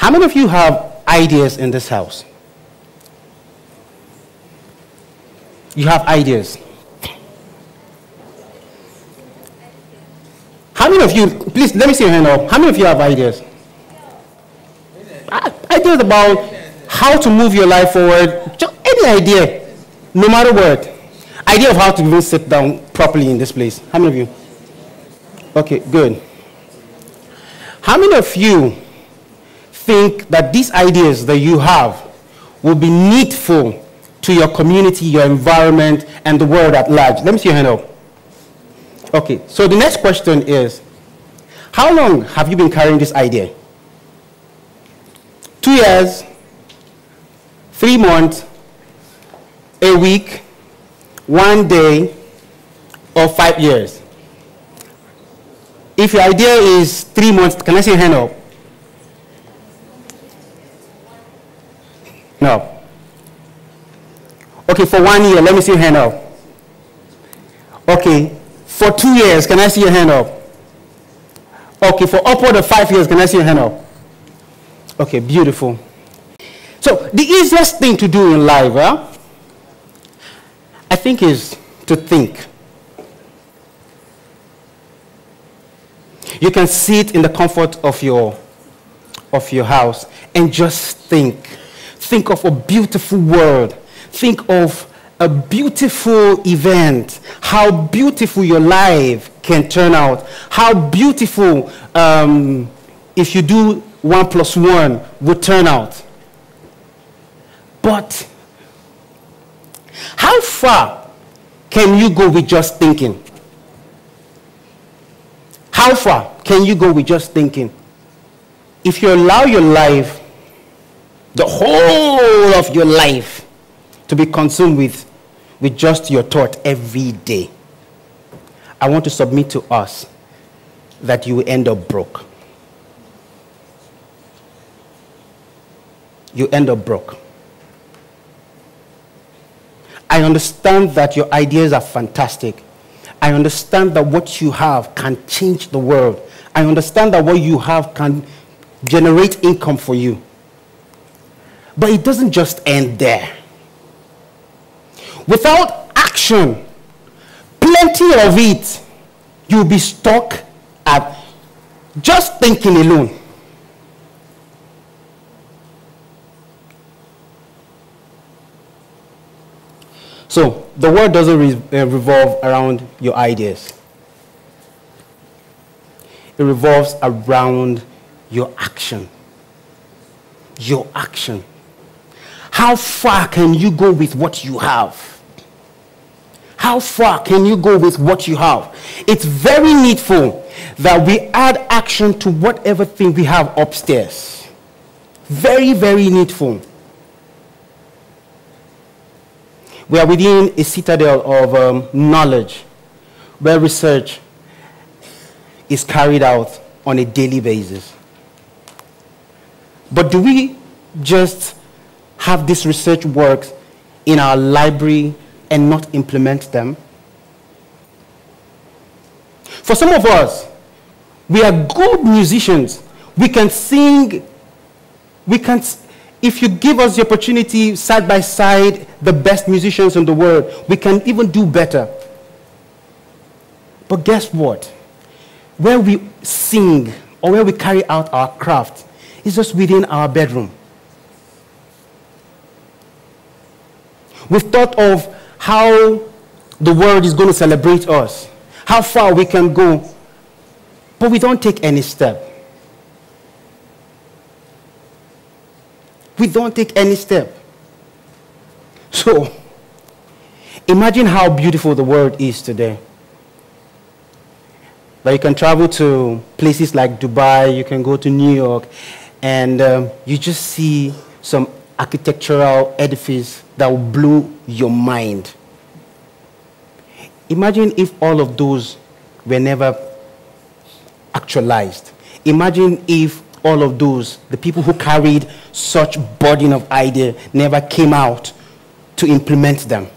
How many of you have ideas in this house? You have ideas. How many of you, please let me see your hand up. How many of you have ideas? Ideas about how to move your life forward. Just any idea, no matter what. Idea of how to even sit down properly in this place. How many of you? Okay, good. How many of you think that these ideas that you have will be needful to your community, your environment, and the world at large? Let me see your hand up. Okay, so the next question is, how long have you been carrying this idea? 2 years, 3 months, a week, 1 day, or 5 years? If your idea is 3 months, can I see your hand up? No. Okay, for 1 year, let me see your hand up. Okay, for 2 years, can I see your hand up? Okay, for upward of 5 years, can I see your hand up? Okay, beautiful. So, the easiest thing to do in life, I think, is to think. You can sit in the comfort of your house and just think. Think of a beautiful world. Think of a beautiful event. How beautiful your life can turn out. How beautiful, if you do 1 + 1, would turn out. But how far can you go with just thinking? How far can you go with just thinking? If you allow your life, the whole of your life, to be consumed with just your thought every day, I want to submit to us that you will end up broke. You end up broke. I understand that your ideas are fantastic. I understand that what you have can change the world. I understand that what you have can generate income for you. But it doesn't just end there. Without action, plenty of it, you'll be stuck at just thinking alone. So, the world doesn't revolve around your ideas. It revolves around your action. Your action. How far can you go with what you have? How far can you go with what you have? It's very needful that we add action to whatever thing we have upstairs. Very, very needful. We are within a citadel of knowledge where research is carried out on a daily basis. But do we just have this research works in our library and not implement them? For some of us, we are good musicians. We can sing. If you give us the opportunity side by side, the best musicians in the world, we can even do better. But guess what? Where we sing or where we carry out our craft is just within our bedroom. We've thought of how the world is going to celebrate us, how far we can go, but we don't take any step. We don't take any step. So, imagine how beautiful the world is today. That you can travel to places like Dubai, you can go to New York, and you just see some architectural edifice that will blow your mind. Imagine if all of those were never actualized. Imagine if all of those, the people who carried such burden of idea, never came out to implement them.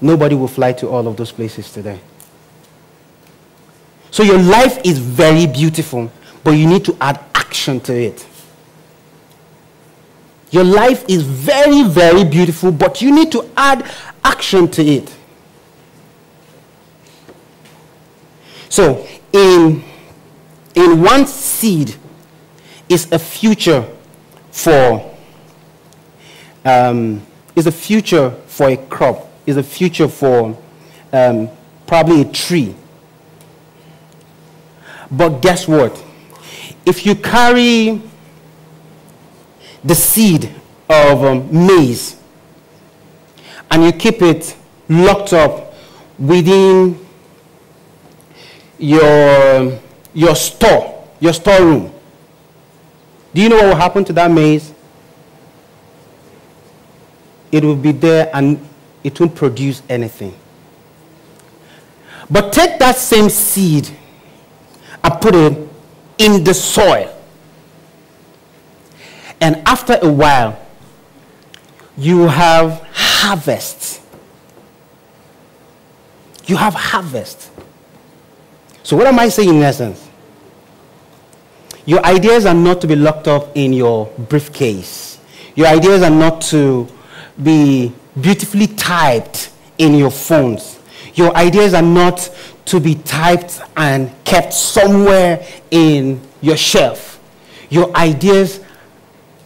Nobody will fly to all of those places today. So your life is very beautiful, but you need to add action action to it. Your life is very, very beautiful, but you need to add action to it. So, in one seed is a future for is a future for a crop, is a future for probably a tree. But guess what? If you carry the seed of maize and you keep it locked up within your storeroom, do you know what will happen to that maize? It will be there and it won't produce anything. But take that same seed and put it in the soil. And after a while, you have harvest. You have harvest. So what am I saying in essence? Your ideas are not to be locked up in your briefcase. Your ideas are not to be beautifully typed in your phones. Your ideas are not to be typed and kept somewhere in your shelf. Your ideas,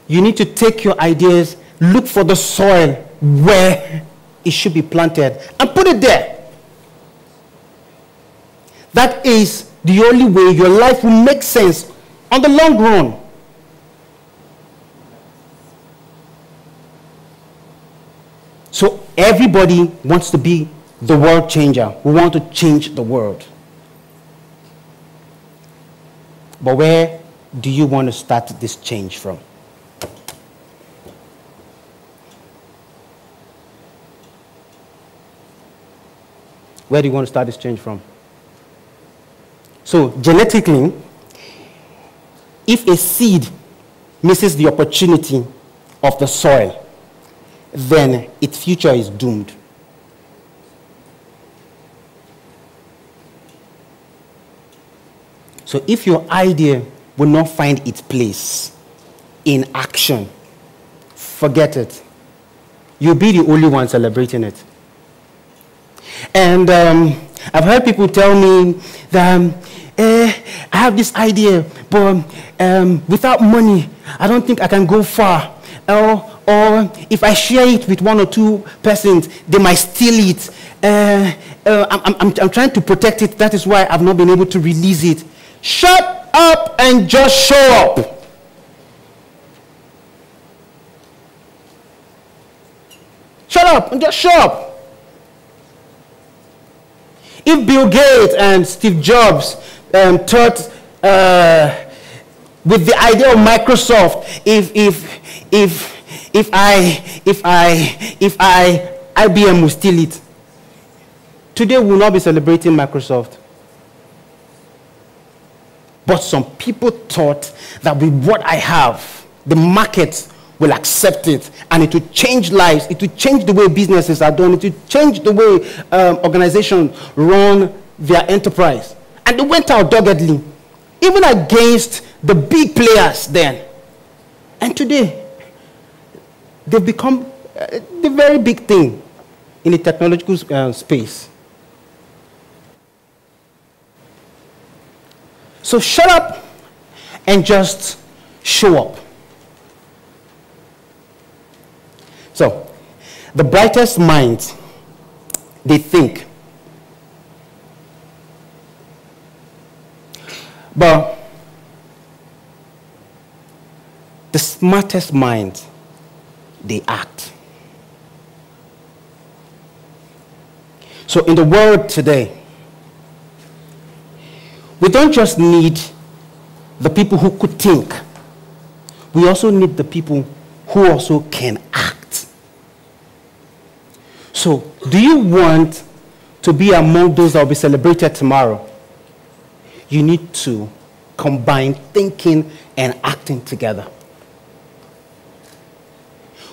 you need to take your ideas, look for the soil where it should be planted and put it there. That is the only way your life will make sense on the long run. So everybody wants to be the world changer. We want to change the world. But where do you want to start this change from? Where do you want to start this change from? So genetically, if a seed misses the opportunity of the soil, then its future is doomed. So if your idea will not find its place in action, forget it. You'll be the only one celebrating it. And I've heard people tell me that I have this idea, but without money, I don't think I can go far. Or if I share it with one or two persons, they might steal it. I'm trying to protect it. That is why I've not been able to release it. Shut up and just show up. Shut up and just show up. If Bill Gates and Steve Jobs thought with the idea of Microsoft, if IBM will steal it, today we will not be celebrating Microsoft. But some people thought that with what I have, the market will accept it, and it will change lives. It will change the way businesses are done. It will change the way organizations run their enterprise. And they went out doggedly, even against the big players then. And today, they've become the very big thing in the technological space. So shut up and just show up. So, the brightest minds, they think. But the smartest minds, they act. So in the world today, we don't just need the people who could think. We also need the people who also can act. So, do you want to be among those that will be celebrated tomorrow? You need to combine thinking and acting together.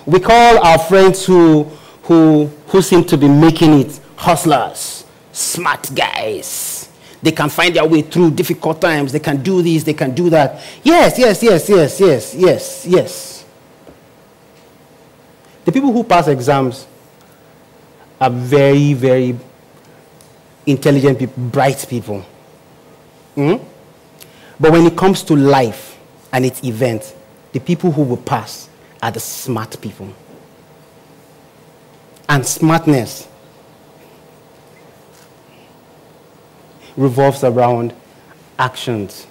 We call our friends who seem to be making it hustlers, smart guys. They can find their way through difficult times. They can do this, they can do that. Yes, yes, yes, yes, yes, yes, yes. The people who pass exams are very, very intelligent people, bright people. But when it comes to life and its events, the people who will pass are the smart people. And smartness revolves around actions.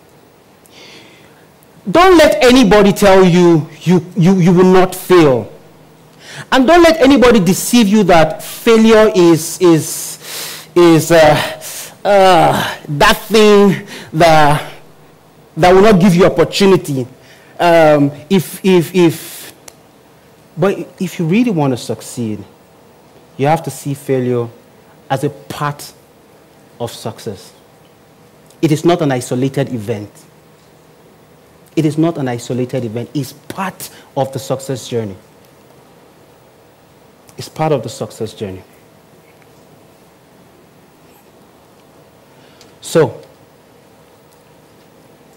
Don't let anybody tell you you will not fail. And don't let anybody deceive you that failure is that thing that will not give you opportunity. But if you really want to succeed, you have to see failure as a part of success. It is not an isolated event. It is not an isolated event. It's part of the success journey. It's part of the success journey. So,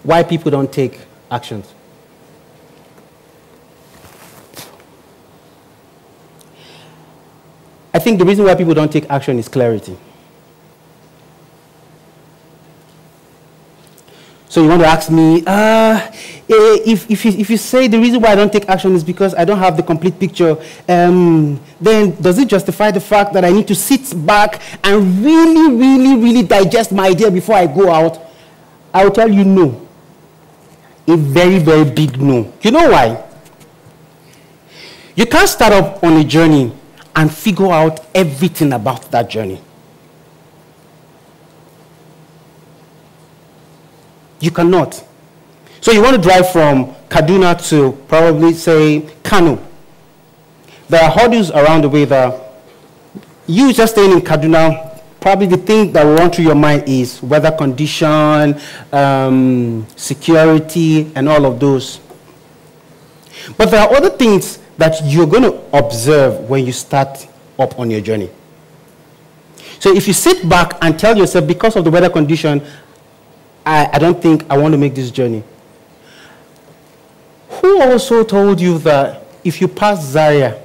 why people don't take actions? I think the reason why people don't take action is clarity. So you want to ask me, if you say the reason why I don't take action is because I don't have the complete picture, then does it justify the fact that I need to sit back and really, really, really digest my idea before I go out? I will tell you no. A very, very big no. You know why? You can't start up on a journey and figure out everything about that journey. You cannot. So you want to drive from Kaduna to probably, say, Kano. There are hurdles around the way that you just staying in Kaduna, probably the thing that will run through your mind is weather condition, security, and all of those. But there are other things that you're going to observe when you start up on your journey. So if you sit back and tell yourself, because of the weather condition, I don't think I want to make this journey. Who also told you that if you pass Zaria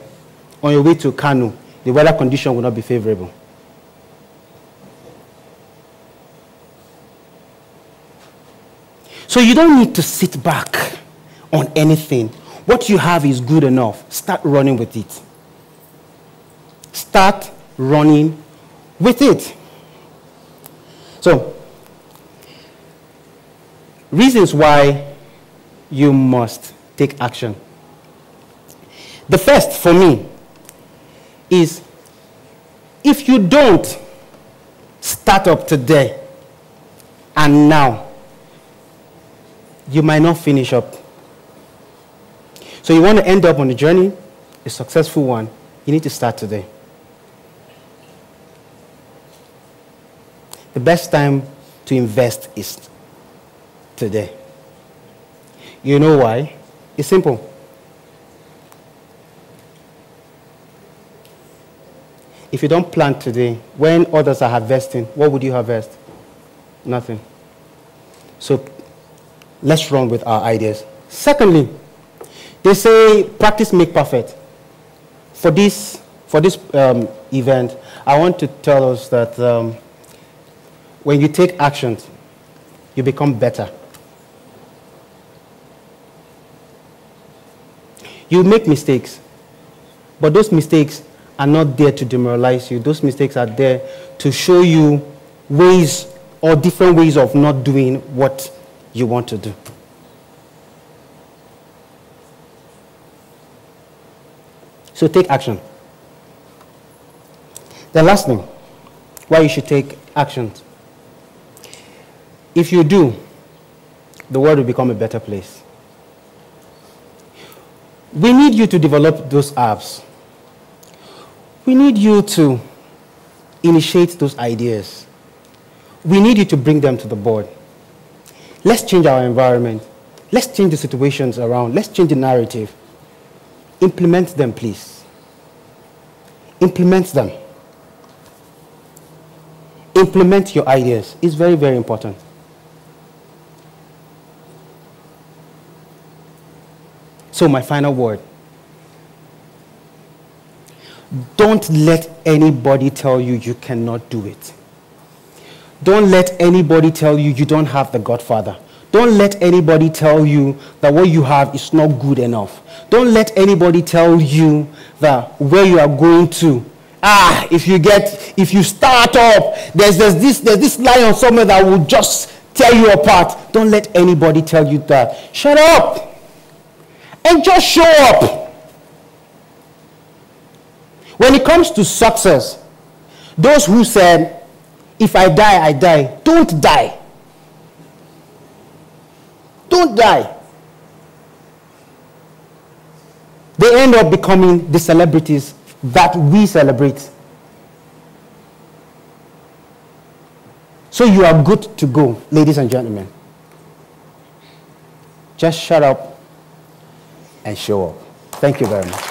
on your way to Kano, the weather condition will not be favorable? So you don't need to sit back on anything. What you have is good enough. Start running with it. Start running with it. So, reasons why you must take action. The first for me is if you don't start up today and now, you might not finish up. So you want to end up on a journey, a successful one, you need to start today. The best time to invest is today. You know why? It's simple. If you don't plant today, when others are harvesting, what would you harvest? Nothing. So let's run with our ideas. Secondly, they say practice make perfect. For this event, I want to tell us that when you take actions, you become better. You make mistakes, but those mistakes are not there to demoralize you. Those mistakes are there to show you ways or different ways of not doing what you want to do. So take action. The last thing, why you should take action. If you do, the world will become a better place. We need you to develop those apps. We need you to initiate those ideas. We need you to bring them to the board. Let's change our environment. Let's change the situations around. Let's change the narrative. Implement them, please. Implement them. Implement your ideas. It's very, very important. So my final word. Don't let anybody tell you you cannot do it. Don't let anybody tell you you don't have the Godfather. Don't let anybody tell you that what you have is not good enough. Don't let anybody tell you that where you are going to, if you start up, there's this lion somewhere that will just tear you apart. Don't let anybody tell you that. Shut up and just show up. When it comes to success, those who said, if I die, I die, don't die. Don't die. They end up becoming the celebrities that we celebrate. So you are good to go, ladies and gentlemen. Just shut up and show up. Thank you very much.